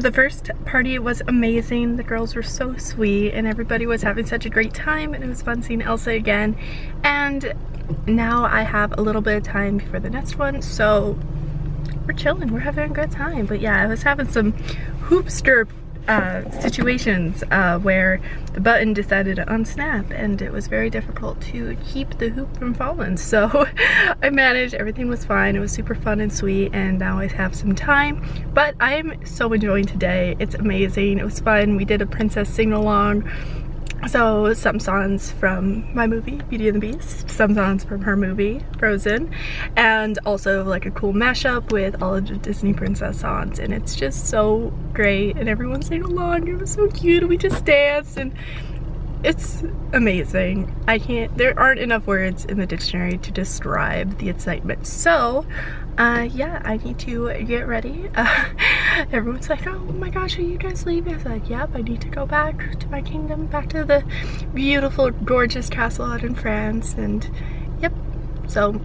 So the first party was amazing. The girls were so sweet and everybody was having such a great time, and it was fun seeing Elsa again. And now I have a little bit of time for the next one, so we're chilling, we're having a good time. But yeah, I was having some hoopster situations where the button decided to unsnap and it was very difficult to keep the hoop from falling. So I managed, everything was fine, it was super fun and sweet, and now I have some time. But I am so enjoying today, it's amazing, it was fun. We did a princess sing-along. So some songs from my movie, Beauty and the Beast, some songs from her movie, Frozen, and also like a cool mashup with all of the Disney princess songs, and it's just so great, and everyone sang along, it was so cute, and we just danced, and it's amazing. There aren't enough words in the dictionary to describe the excitement. So yeah, I need to get ready. Everyone's like, oh my gosh, are you guys leaving? I was like, yep, I need to go back to my kingdom, back to the beautiful, gorgeous castle out in France, and yep, so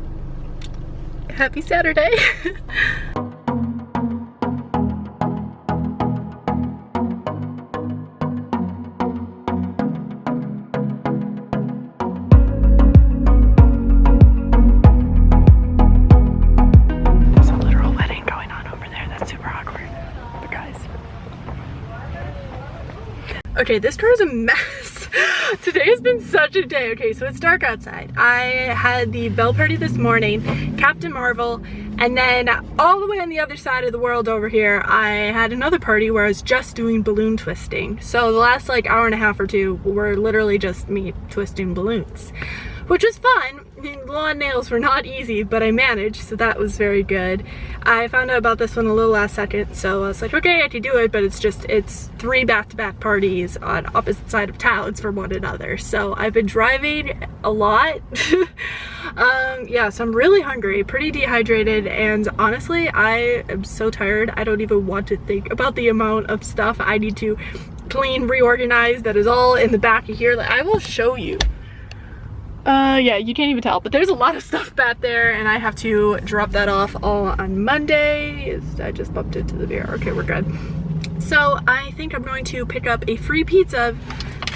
happy Saturday. Okay, this car is a mess. Today has been such a day. Okay, so it's dark outside. I had the bell party this morning, Captain Marvel, and then all the way on the other side of the world over here, I had another party where I was just doing balloon twisting. So the last like hour and a half or two were literally just me twisting balloons, which was fun. The lawn nails were not easy, but I managed, so that was very good. I found out about this one a little last second, so I was like, okay, I can do it, but it's 3 back-to-back parties on opposite side of towns from one another. So I've been driving a lot. Yeah, so I'm really hungry, pretty dehydrated, and honestly, I am so tired. I don't even want to think about the amount of stuff I need to clean, reorganize that is all in the back of here. Like, I will show you. Yeah, you can't even tell, but there's a lot of stuff back there, and I have to drop that off all on Monday. I just bumped into the beer. Okay, we're good. So I think I'm going to pick up a free pizza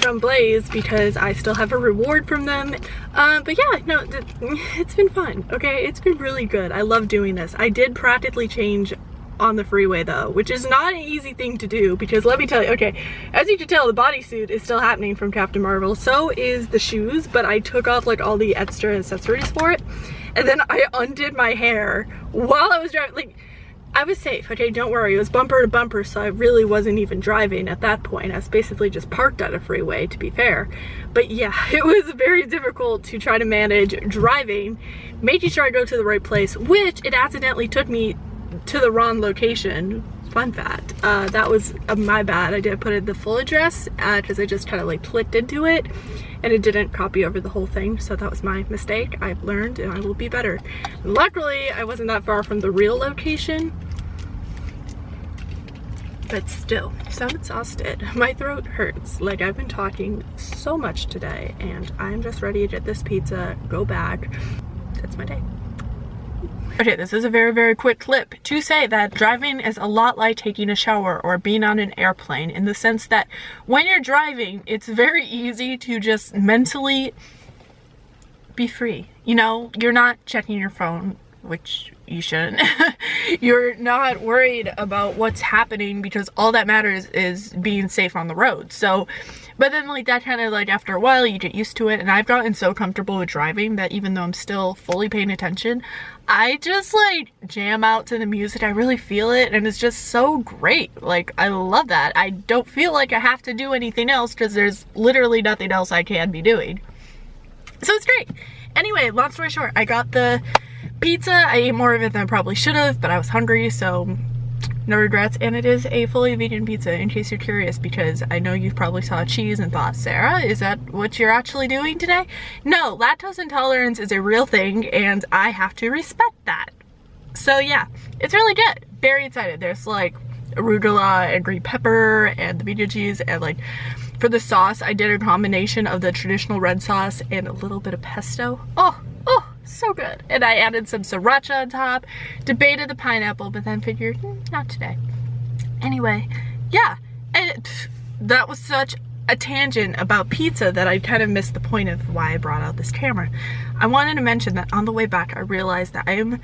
from Blaze because I still have a reward from them. But yeah, no, it's been fun, okay? It's been really good. I love doing this. I did practically change on the freeway though, which is not an easy thing to do, because let me tell you, okay, as you can tell, the bodysuit is still happening from Captain Marvel, so is the shoes, but I took off like all the extra accessories for it, and then I undid my hair while I was driving. Like, I was safe, okay, don't worry, it was bumper to bumper, so I really wasn't even driving at that point. I was basically just parked at a freeway, to be fair. But yeah, it was very difficult to try to manage driving, making sure I go to the right place, which it accidentally took me to the wrong location. Fun fact, that was my bad. I didn't put in the full address because I just kind of like clicked into it and it didn't copy over the whole thing, so that was my mistake. I've learned and I will be better. Luckily I wasn't that far from the real location, but still, so I'm exhausted. My throat hurts. Like, I've been talking so much today and I'm just ready to get this pizza, go back. That's my day. Okay, this is a very, very quick clip to say that driving is a lot like taking a shower or being on an airplane, in the sense that when you're driving, it's very easy to just mentally be free. You know, you're not checking your phone, which you shouldn't. You're not worried about what's happening because all that matters is being safe on the road. So, but then like that kind of like after a while you get used to it, and I've gotten so comfortable with driving that even though I'm still fully paying attention, I just like jam out to the music. I really feel it and it's just so great. Like, I love that. I don't feel like I have to do anything else because there's literally nothing else I can be doing. So it's great. Anyway, long story short, I got the pizza. I ate more of it than I probably should have, but I was hungry, so no regrets. And it is a fully vegan pizza, in case you're curious, because I know you probably saw cheese and thought, Sarah, is that what you're actually doing today? No, lactose intolerance is a real thing and I have to respect that. So yeah, it's really good. Very excited. There's like arugula and green pepper and the vegan cheese, and like for the sauce I did a combination of the traditional red sauce and a little bit of pesto. Oh, so good. And I added some sriracha on top, debated the pineapple, but then figured, not today. Anyway, yeah, and that was such a tangent about pizza that I kind of missed the point of why I brought out this camera. I wanted to mention that on the way back, I realized that I am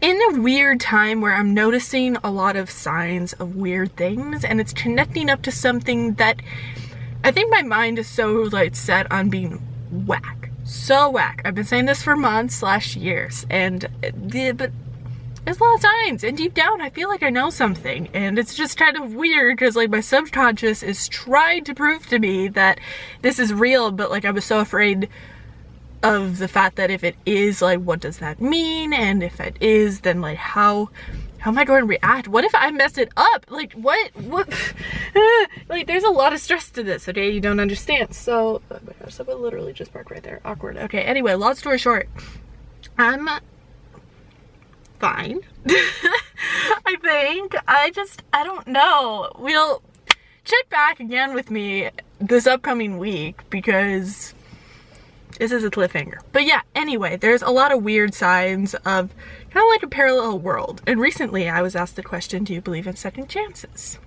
in a weird time where I'm noticing a lot of signs of weird things, and it's connecting up to something that I think my mind is so like set on being whack. So whack. I've been saying this for months / years, and but there's a lot of signs, and deep down I feel like I know something, and it's just kind of weird because like my subconscious is trying to prove to me that this is real, but like I was so afraid of the fact that if it is, like, what does that mean? And if it is, then like how am I going to react? What if I mess it up? Like what like there's a lot of stress to this, okay? You don't understand. So oh my gosh, someone literally just parked right there. Awkward. Okay, anyway, long story short, I'm fine. I think I don't know. We'll check back again with me this upcoming week because this is a cliffhanger. But yeah, anyway, there's a lot of weird signs of kind of like a parallel world. And recently I was asked the question, do you believe in second chances?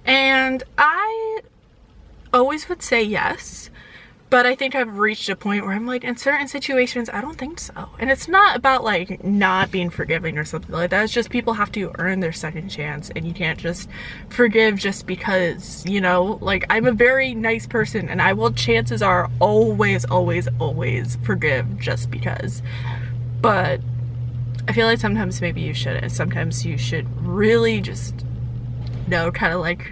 And I always would say yes, but I think I've reached a point where I'm like, in certain situations, I don't think so. And it's not about like not being forgiving or something like that. It's just people have to earn their second chance, and you can't just forgive just because, you know, like I'm a very nice person and I will, chances are, always forgive just because. But I feel like sometimes maybe you shouldn't. Sometimes you should really just, you know, kind of like,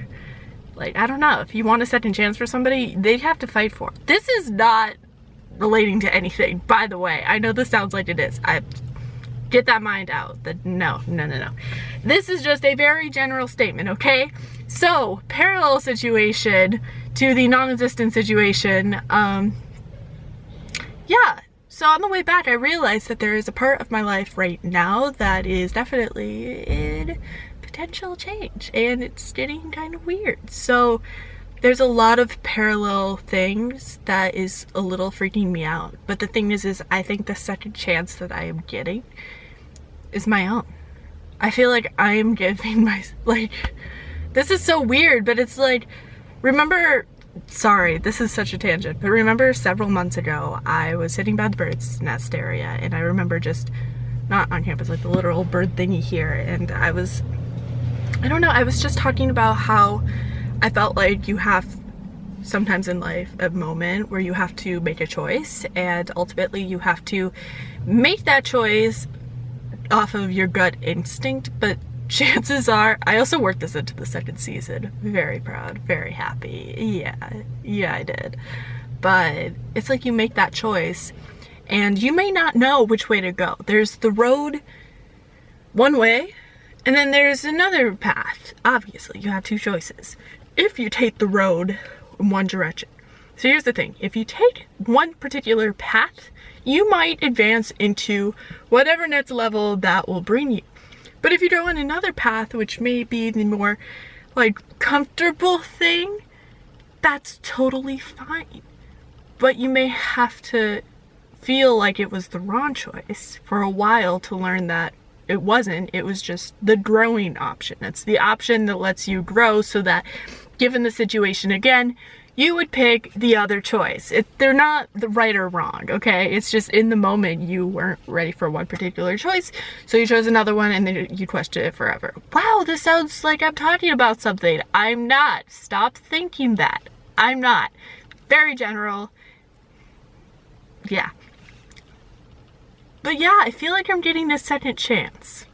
I don't know, if you want a second chance for somebody, they have to fight for it. This is not relating to anything, by the way. I know this sounds like it is. I get that mind out. That no. This is just a very general statement, okay? So, parallel situation to the non-existent situation, yeah. So on the way back, I realized that there is a part of my life right now that is definitely in potential change, and it's getting kind of weird. So there's a lot of parallel things that is a little freaking me out. But the thing is I think the second chance that I am getting is my own. I feel like I am giving my, like, this is so weird, but it's like, remember, sorry, this is such a tangent, but remember several months ago, I was sitting by the bird's nest area, and I remember just, not on campus, like the literal bird thingy here, and I don't know, I was just talking about how I felt like you have sometimes in life a moment where you have to make a choice, and ultimately you have to make that choice off of your gut instinct. But chances are, I also worked this into the second season. Very proud, very happy. Yeah, I did. But it's like you make that choice and you may not know which way to go. There's the road one way, and then there's another path. Obviously, you have two choices. If you take the road in one direction. So here's the thing. If you take one particular path, you might advance into whatever next level that will bring you. But if you go on another path, which may be the more like comfortable thing, that's totally fine. But you may have to feel like it was the wrong choice for a while to learn that it wasn't. It was just the growing option. It's the option that lets you grow so that given the situation again, you would pick the other choice. They're not the right or wrong, okay? It's just in the moment you weren't ready for one particular choice, so you chose another one and then you question it forever. Wow, this sounds like I'm talking about something. I'm not. Stop thinking that. I'm not. Very general. Yeah. But yeah, I feel like I'm getting a second chance.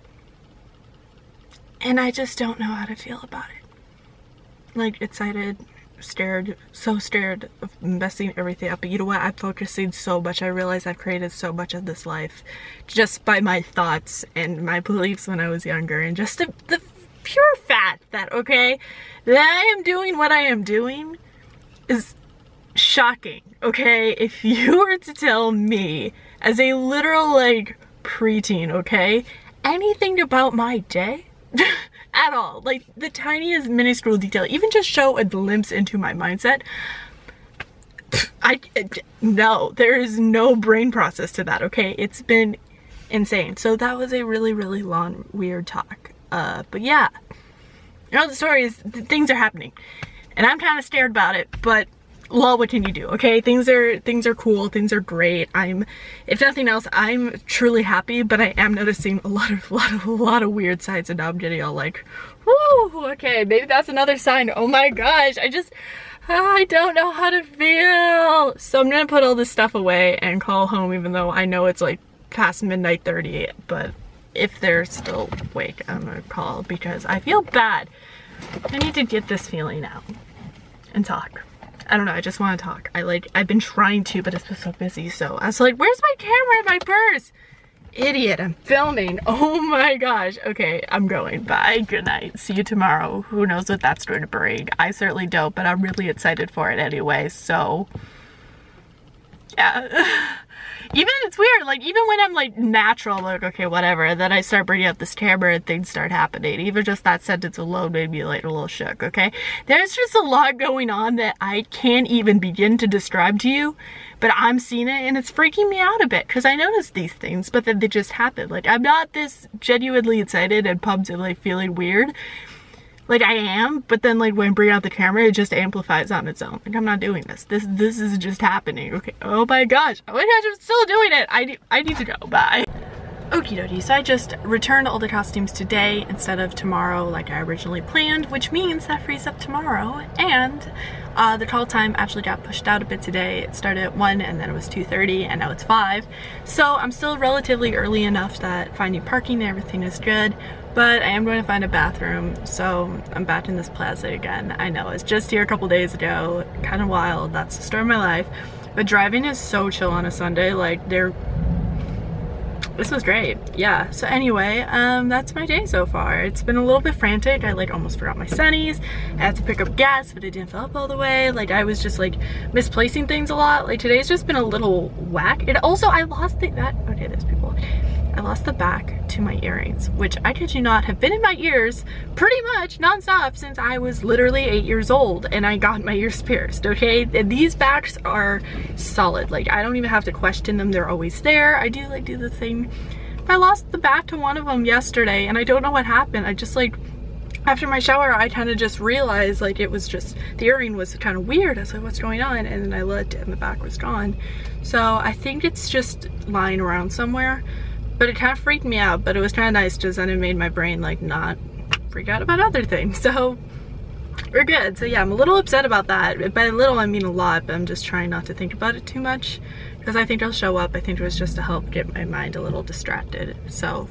And I just don't know how to feel about it. Like, excited, scared, so scared of messing everything up. But you know what? I'm focusing so much. I realize I've created so much of this life just by my thoughts and my beliefs when I was younger. And just the pure fact that, okay, that I am doing what I am doing is shocking, okay? If you were to tell me as a literal, like, preteen, okay, anything about my day at all, like the tiniest minuscule detail, even just show a glimpse into my mindset, no, there is no brain process to that, okay? It's been insane. So that was a really long weird talk, but yeah, You know, the story is things are happening and I'm kind of scared about it, but lol, what can you do? Okay, things are cool, things are great. If nothing else, I'm truly happy, but I am noticing a lot of weird signs, and now I'm getting all like, whoo, okay, maybe that's another sign. Oh my gosh, I don't know how to feel. So I'm gonna put all this stuff away and call home, even though I know it's like past midnight 30, but if they're still awake, I'm gonna call because I feel bad. I need to get this feeling out and talk. I don't know, I just want to talk. I've been trying to, but it's been so busy, so I was like, where's my camera and my purse? Idiot, I'm filming. Oh my gosh. Okay, I'm going. Bye, good night. See you tomorrow. Who knows what that's going to bring? I certainly don't, but I'm really excited for it anyway, so yeah. Even it's weird, like even when I'm like natural, like okay, whatever, then I start bringing up this camera and things start happening. Even just that sentence alone made me like a little shook, okay? There's just a lot going on that I can't even begin to describe to you, but I'm seeing it and it's freaking me out a bit because I notice these things, but then they just happen. Like I'm not this genuinely excited and pumped and like feeling weird. Like I am, but then like when I bring out the camera, it just amplifies on its own. Like I'm not doing this. This is just happening. Okay. Oh my gosh. Oh my gosh, I'm still doing it. I need to go. Bye. Okie dokie, so I just returned all the costumes today instead of tomorrow like I originally planned, which means that frees up tomorrow, and the call time actually got pushed out a bit today. It started at 1 and then it was 2:30 and now it's 5. So I'm still relatively early enough that finding parking and everything is good, but I am going to find a bathroom, so I'm back in this plaza again. I know, it's just here a couple days ago, kind of wild, that's the story of my life, but driving is so chill on a Sunday, like this was great. Yeah, so anyway, that's my day so far. It's been a little bit frantic. I like almost forgot my sunnies. I had to pick up gas, but it didn't fill up all the way. Like I was just like misplacing things a lot. Like today's just been a little whack. It also, I lost okay, there's people. I lost the back to my earrings, which I kid you not have been in my ears pretty much nonstop since I was literally 8 years old and I got my ears pierced, okay? And these backs are solid. Like I don't even have to question them. They're always there. I do like do the thing. But I lost the back to one of them yesterday and I don't know what happened. I just like, after my shower, I kind of just realized like it was just, the earring was kind of weird. I was like, what's going on? And then I looked and the back was gone. So I think it's just lying around somewhere. But it kind of freaked me out, but it was kind of nice because then it made my brain like not freak out about other things. So we're good. So yeah, I'm a little upset about that. By a little, I mean a lot, but I'm just trying not to think about it too much because I think it'll show up. I think it was just to help get my mind a little distracted. So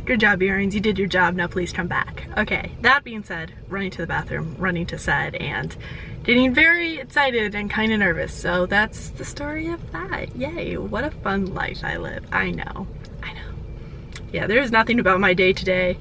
good job, earrings. You did your job. Now please come back. Okay, that being said, running to the bathroom, running to set, and getting very excited and kind of nervous. So that's the story of that. Yay, what a fun life I live. I know. Yeah, there's nothing about my day today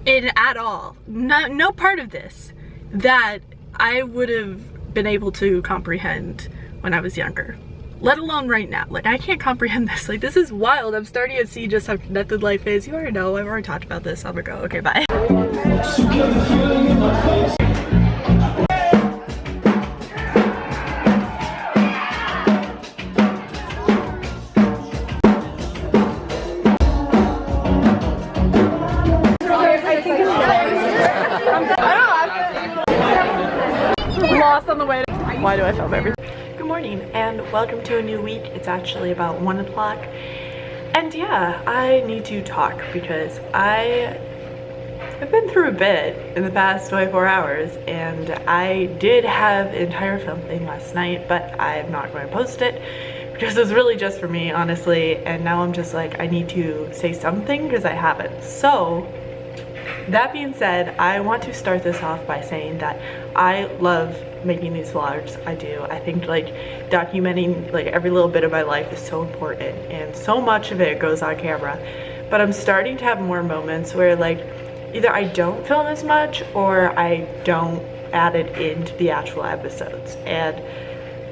at all. No part of this that I would have been able to comprehend when I was younger, let alone right now. Like I can't comprehend this. Like this is wild. I'm starting to see just how connected life is. You already know, I've already talked about this. I'm gonna go. Okay, bye. Lost on the way. Why do I film everything? Good morning and welcome to a new week. It's actually about 1 o'clock. And yeah, I need to talk because I've been through a bit in the past 24 hours and I did have an entire film thing last night, but I'm not going to post it because it was really just for me, honestly. And now I'm just like, I need to say something because I haven't. So that being said, I want to start this off by saying that I love making these vlogs. I do. I think like documenting like every little bit of my life is so important and so much of it goes on camera. But I'm starting to have more moments where like either I don't film as much or I don't add it into the actual episodes. And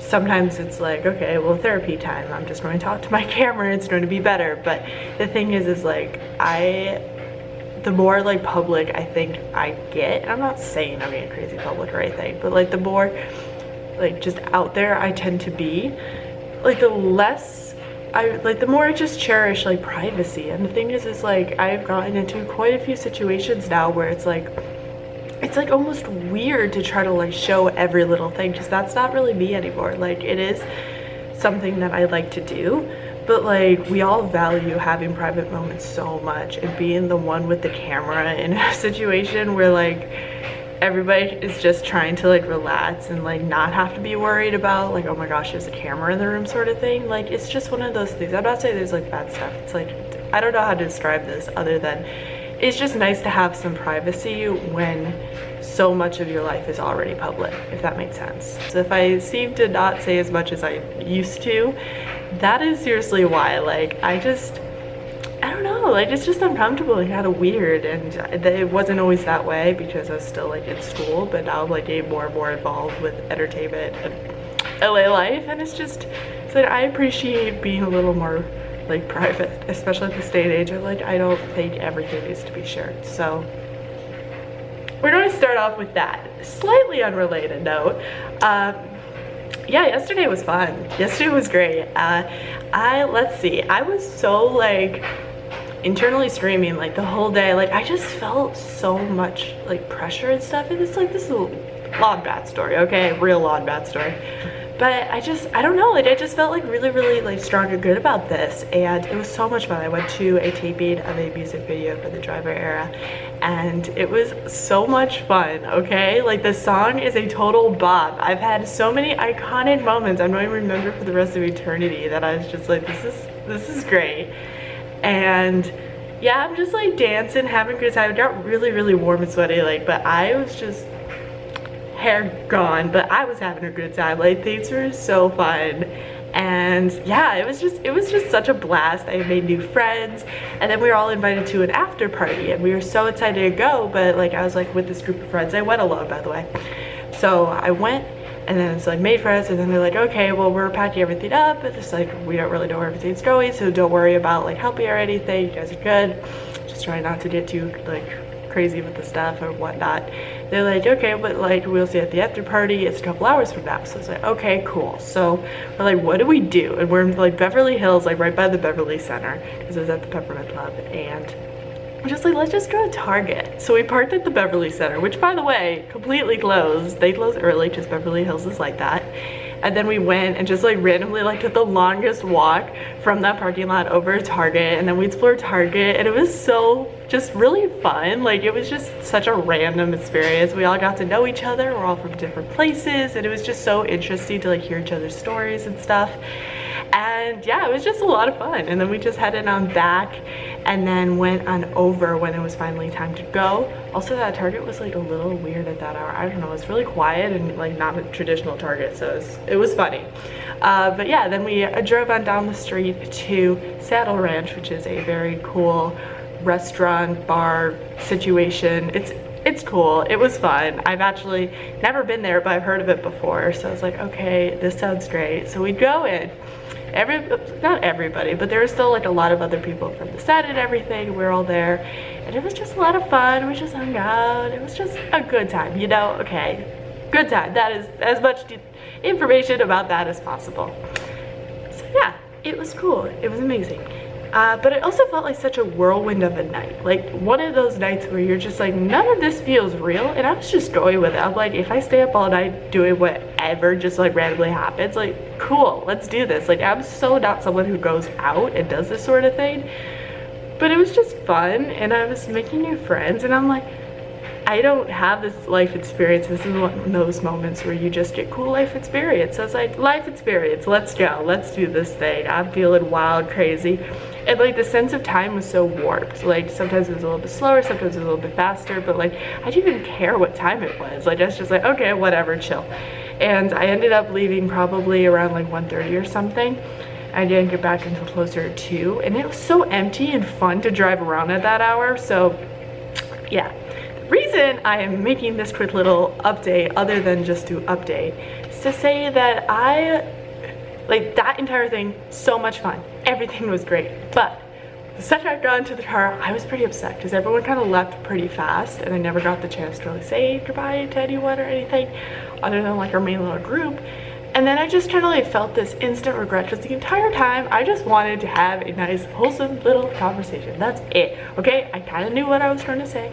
sometimes it's like, okay, well, therapy time. I'm just going to talk to my camera. It's going to be better. But the thing is like the more like public I think I get, I'm not saying I'm getting crazy public or anything, but like the more like just out there I tend to be, like the less the more I just cherish like privacy. And the thing is like I've gotten into quite a few situations now where it's like it's like almost weird to try to like show every little thing, because that's not really me anymore. Like, it is something that I like to do, but like we all value having private moments so much, and being the one with the camera in a situation where like everybody is just trying to like relax and like not have to be worried about like, oh my gosh, there's a camera in the room sort of thing. Like, it's just one of those things. I'm not saying there's like bad stuff. It's like, I don't know how to describe this other than it's just nice to have some privacy when so much of your life is already public, if that makes sense. So if I seem to not say as much as I used to, that is seriously why. Like, I don't know, like it's just uncomfortable and kind of weird, and it wasn't always that way because I was still like in school, but now I'm like getting more and more involved with entertainment and LA life, and it's like I appreciate being a little more like private, especially at this day and age. Like, I don't think everything needs to be shared. So we're going to start off with that slightly unrelated note. Yeah, yesterday was fun. Yesterday was great. Let's see, I was so like internally screaming like the whole day. Like, I just felt so much like pressure and stuff, and it's like, this is a long bad story, okay, real long bad story. But I don't know, like I just felt like really like strong and good about this, and it was so much fun. I went to a taping of a music video for the Driver era, and it was so much fun, okay? Like, the song is a total bop. I've had so many iconic moments I'm going to remember for the rest of eternity that I was just like, this is great. And yeah, I'm just like dancing, having a good time. It got really warm and sweaty, like, but I was just hair gone, but I was having a good time. Like, things were so fun, and yeah, it was just such a blast. I made new friends, and then we were all invited to an after party, and we were so excited to go. But like, I was like with this group of friends. I went alone, by the way. So I went, and then it's like made friends, and then they're like, okay, well, we're packing everything up, but it's like we don't really know where everything's going, so don't worry about like helping or anything. You guys are good. Just try not to get too like crazy with the stuff or whatnot. They're like, okay, but like we'll see at the after party, it's a couple hours from now. So it's like, okay, cool. So we're like, what do we do? And we're in like Beverly Hills, like right by the Beverly Center, because it was at the Peppermint Club, and we're just like, let's just go to Target. So we parked at the Beverly Center, which, by the way, completely closed. They close early because Beverly Hills is like that. And then we went and just like randomly like took the longest walk from that parking lot over to Target, and then we explored Target, and it was so just really fun. Like, it was just such a random experience. We all got to know each other. We're all from different places, and it was just so interesting to like hear each other's stories and stuff. And yeah, it was just a lot of fun. And then we just headed on back and then went on over when it was finally time to go. Also, that Target was like a little weird at that hour. I don't know, it was really quiet and like not a traditional Target, so it was funny. But yeah, then we drove on down the street to Saddle Ranch, which is a very cool restaurant bar situation. It's cool. It was fun. I've actually never been there, but I've heard of it before, so I was like, okay, this sounds great. So we'd go in. Not everybody, but there was still like a lot of other people from the set and everything. We were all there, and it was just a lot of fun. We just hung out. It was just a good time, you know? Okay, good time. That is as much information about that as possible. So yeah, it was cool. It was amazing. But it also felt like such a whirlwind of a night. Like, one of those nights where you're just like, none of this feels real, and I was just going with it. I'm like, if I stay up all night doing whatever just like randomly happens, like, cool, let's do this. Like, I'm so not someone who goes out and does this sort of thing, but it was just fun, and I was making new friends, and I'm like, I don't have this life experience. This is one of those moments where you just get cool life experience. So it's like, life experience, let's go, let's do this thing. I'm feeling wild, crazy. And like, the sense of time was so warped. Like, sometimes it was a little bit slower, sometimes it was a little bit faster, but like, I didn't even care what time it was. Like, I was just like, okay, whatever, chill. And I ended up leaving probably around like 1:30 or something. I didn't get back until closer to 2, and it was so empty and fun to drive around at that hour. So yeah, the reason I am making this quick little update, other than just to update, is to say that like, that entire thing, so much fun. Everything was great, but the second I got into the car, I was pretty upset because everyone kind of left pretty fast, and I never got the chance to really say goodbye to anyone or anything other than like our main little group. And then I just kind of like felt this instant regret because the entire time I just wanted to have a nice wholesome little conversation. That's it, okay? I kind of knew what I was trying to say.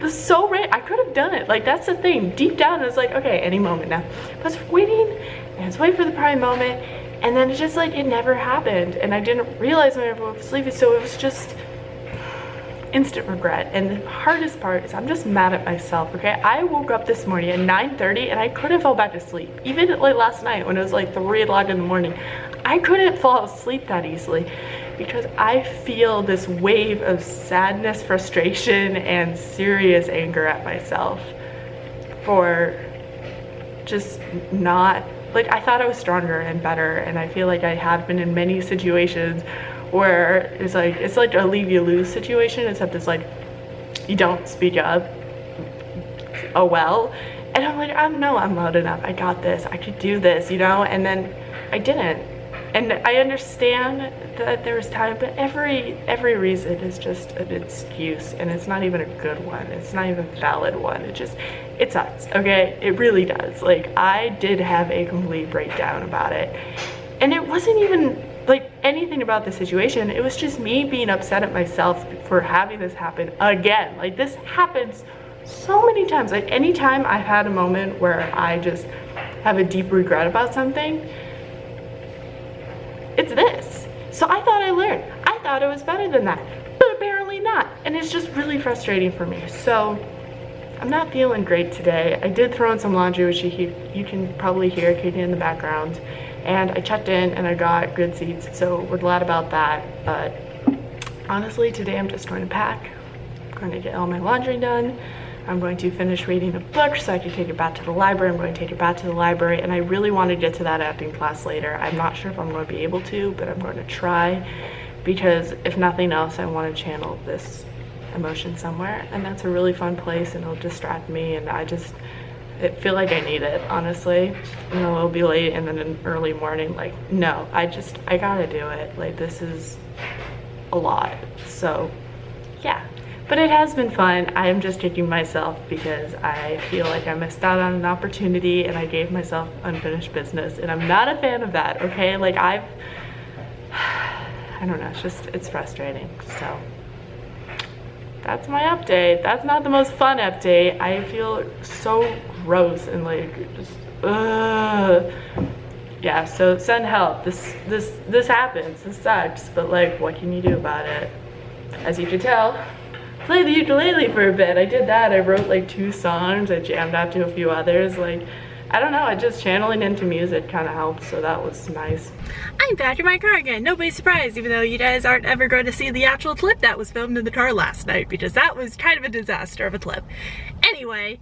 was so rare. I could have done it. Like, that's the thing. Deep down, I was like, okay, any moment now. But I was waiting, and I was waiting for the prime moment, and then it's just like, it never happened. And I didn't realize when I woke up sleepy, so it was just instant regret. And the hardest part is I'm just mad at myself, okay? I woke up this morning at 9:30 and I couldn't fall back to sleep. Even like last night when it was like 3 o'clock in the morning, I couldn't fall asleep that easily because I feel this wave of sadness, frustration, and serious anger at myself for just not, like, I thought I was stronger and better, and I feel like I have been in many situations where it's like a leave you lose situation, except it's like you don't speak up. Oh well. And I'm like, no, I'm loud enough, I got this, I could do this, you know? And then I didn't. And I understand that there was time, but every reason is just an excuse, and it's not even a good one. It's not even a valid one. It sucks, okay? It really does. Like, I did have a complete breakdown about it. And it wasn't even like anything about the situation. It was just me being upset at myself for having this happen again. Like, this happens so many times. Like, anytime I've had a moment where I just have a deep regret about something, it's this. So I thought I learned. I thought it was better than that, but apparently not. And it's just really frustrating for me. So I'm not feeling great today. I did throw in some laundry, which you can probably hear kicking in the background. And I checked in and I got good seats, so we're glad about that. But honestly, today I'm just going to pack. I'm going to get all my laundry done. I'm going to finish reading a book so I can take it back to the library. I'm going to take it back to the library, and I really want to get to that acting class later. I'm not sure if I'm going to be able to, but I'm going to try, because if nothing else, I want to channel this emotion somewhere, and that's a really fun place, and it'll distract me, and I feel like I need it, honestly. You know, it'll be late and then an early morning, like, no, I gotta do it. Like, this is a lot. So yeah, but it has been fun. I am just kicking myself because I feel like I missed out on an opportunity and I gave myself unfinished business, and I'm not a fan of that, okay? Like, I don't know, it's frustrating. So that's my update. That's not the most fun update. I feel so gross and like just yeah, so send help. This happens. This sucks, but like, what can you do about it? As you can tell, play the ukulele for a bit. I did that. I wrote like 2 songs. I jammed out to a few others. Like, I don't know, just channeling into music kind of helped, so that was nice. I'm back in my car again. Nobody's surprised, even though you guys aren't ever going to see the actual clip that was filmed in the car last night, because that was kind of a disaster of a clip. Anyway,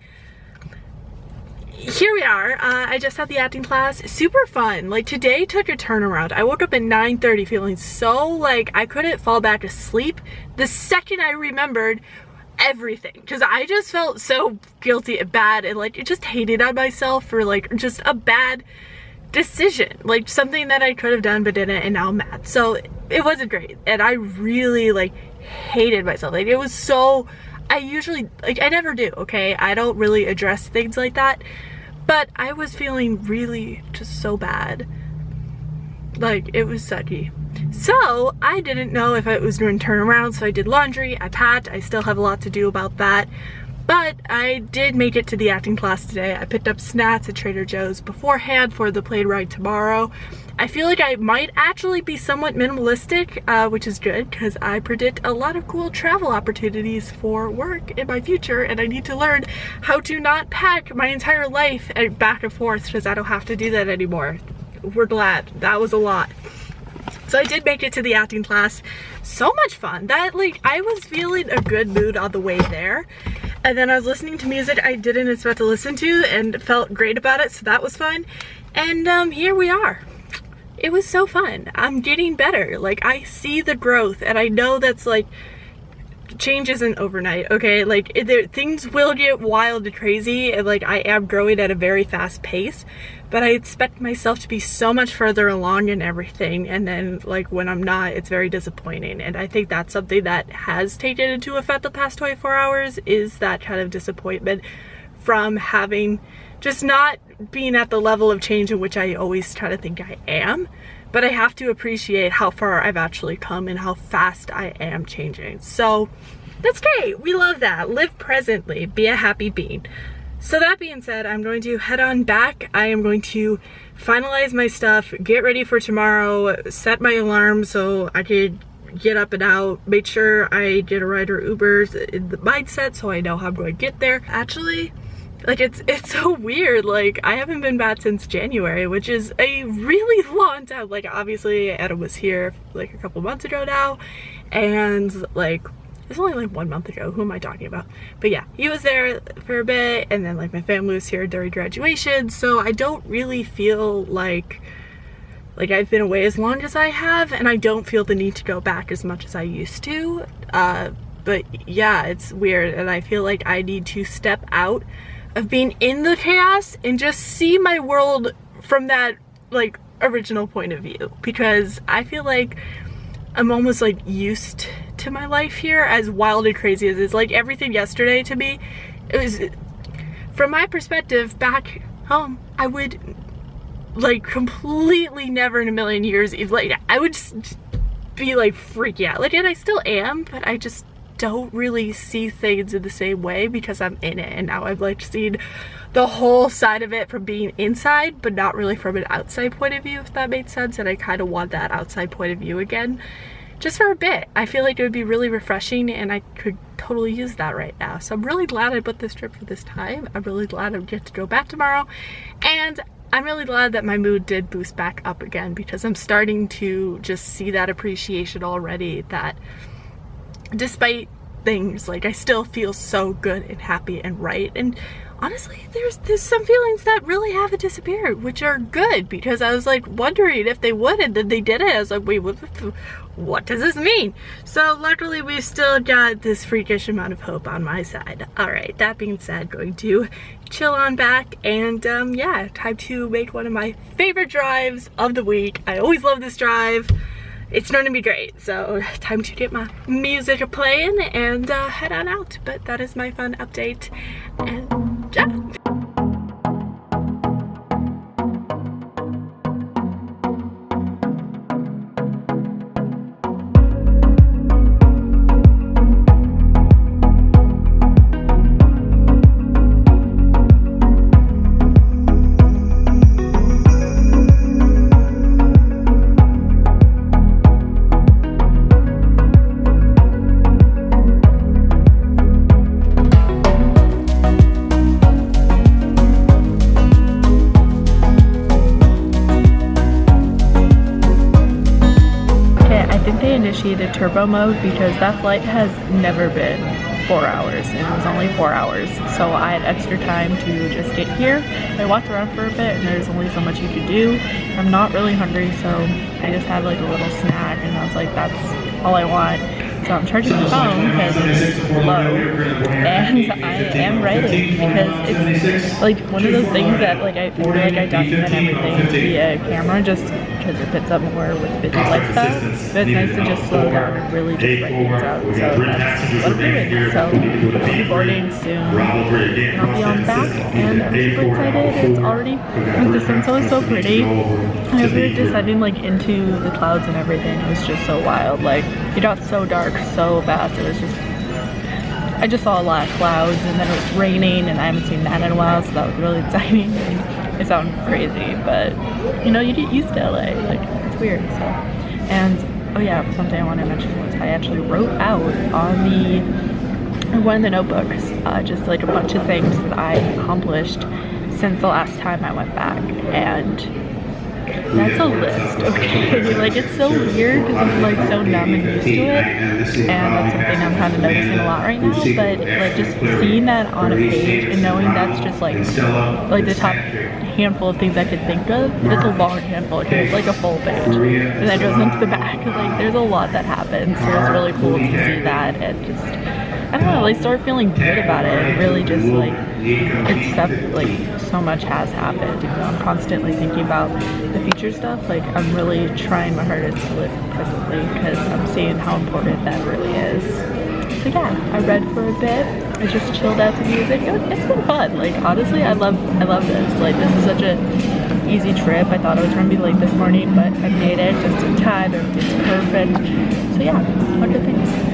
here we are. I just had the acting class. Super fun. Like, today took a turnaround. I woke up at 9:30 feeling so like I couldn't fall back to sleep the second I remembered everything, because I just felt so guilty and bad, and like, just hated on myself for like just a bad decision, like something that I could have done but didn't, and now I'm mad. So it wasn't great, and I really like hated myself. Like, it was so, I usually, like, I never do, okay? I don't really address things like that, but I was feeling really just so bad. Like, it was sucky. So I didn't know if it was going to turn around, so I did laundry, I packed. I still have a lot to do about that, but I did make it to the acting class today. I picked up snacks at Trader Joe's beforehand for the plane ride tomorrow. I feel like I might actually be somewhat minimalistic, which is good, because I predict a lot of cool travel opportunities for work in my future, and I need to learn how to not pack my entire life back and forth, because I don't have to do that anymore. We're glad. That was a lot. So I did make it to the acting class. So much fun. That, like, I was feeling a good mood on the way there. And then I was listening to music I didn't expect to listen to and felt great about it, so that was fun. And here we are. It was so fun. I'm getting better. Like, I see the growth, and I know that's like, change isn't overnight, okay? Like, things will get wild and crazy, and like, I am growing at a very fast pace, but I expect myself to be so much further along in everything, and then like, when I'm not, it's very disappointing. And I think that's something that has taken into effect the past 24 hours, is that kind of disappointment from having just not being at the level of change in which I always try to think I am. But I have to appreciate how far I've actually come and how fast I am changing. So That's great. We love that. Live presently. Be a happy being. So that being said, I'm going to head on back. I am going to finalize my stuff, get ready for tomorrow, set my alarm so I could get up and out, make sure I get a ride or Ubers in the mindset so I know how I'm going to get there. Actually, like it's so weird. Like I haven't been back since January, which is a really long time. Like obviously Adam was here like a couple months ago now, and like it's only like 1 month ago. Who am I talking about? But yeah, he was there for a bit, and then like my family was here during graduation, so I don't really feel like I've been away as long as I have, and I don't feel the need to go back as much as I used to. But yeah, it's weird, and I feel like I need to step out of being in the chaos and just see my world from that like original point of view, because I feel like I'm almost like used to my life here, as wild and crazy as it is. Like everything yesterday to me, it was, from my perspective back home, I would like completely never in a million years, like I would just be like freaking out. Like, and I still am, but I just don't really see things in the same way because I'm in it, and now I've like seen the whole side of it from being inside, but not really from an outside point of view, if that made sense. And I kind of want that outside point of view again, just for a bit. I feel like it would be really refreshing, and I could totally use that right now. So I'm really glad I booked this trip for this time. I'm really glad I get to go back tomorrow, and I'm really glad that my mood did boost back up again, because I'm starting to just see that appreciation already, that despite things, like I still feel so good and happy and right. And honestly, there's some feelings that really haven't disappeared, which are good, because I was like wondering if they would, and then they did it. I was like, wait, what does this mean? So luckily we still got this freakish amount of hope on my side. All right, that being said, going to chill on back, and yeah, time to make one of my favorite drives of the week. I always love this drive. It's going to be great. So time to get my music playing and head on out. But that is my fun update, and yeah. Initiated turbo mode because that flight has never been 4 hours, and it was only 4 hours, so I had extra time to just get here. I walked around for a bit, and there's only so much you could do. I'm not really hungry, so I just had like a little snack, and I was like, that's all I want. So I'm charging my phone because it's low, and I am writing because it's like one of those things that like I feel like I document everything via camera just because it fits up more with busy lifestyle. But it's nice to just slow down and really just write things out. So that's what I'm doing. So I'll be boarding soon. I'll be on back, and I'm super excited. It's already, like, the sunset was so pretty. And as we were descending like into the clouds and everything, it was just so wild. Like it got so dark so fast. It was just, I just saw a lot of clouds, and then it was raining, and I haven't seen that in a while, so that was really exciting. It sounds crazy, but you know, you get used to LA. Like it's weird. So, and oh yeah, something I want to mention was I actually wrote out on one of the notebooks just like a bunch of things that I accomplished since the last time I went back, and that's a list, okay? Like it's so weird because I'm like so numb and used to it, and that's something I'm kind of noticing a lot right now. But like just seeing that on a page and knowing that's just like the top handful of things I could think of. It's a long handful, it's like a full page, and then it goes into the back. Like there's a lot that happens, so it's really cool to see that, and just, I don't know, like start feeling good about it, and really just like accept like so much has happened. You know, I'm constantly thinking about the future stuff. Like I'm really trying my hardest to live presently because I'm seeing how important that really is. So yeah, I read for a bit. I just chilled out to music. It's been fun. Like honestly, I love this. Like this is such a easy trip. I thought it was gonna be late this morning, but I made it just in time. It's perfect. So yeah, what good things.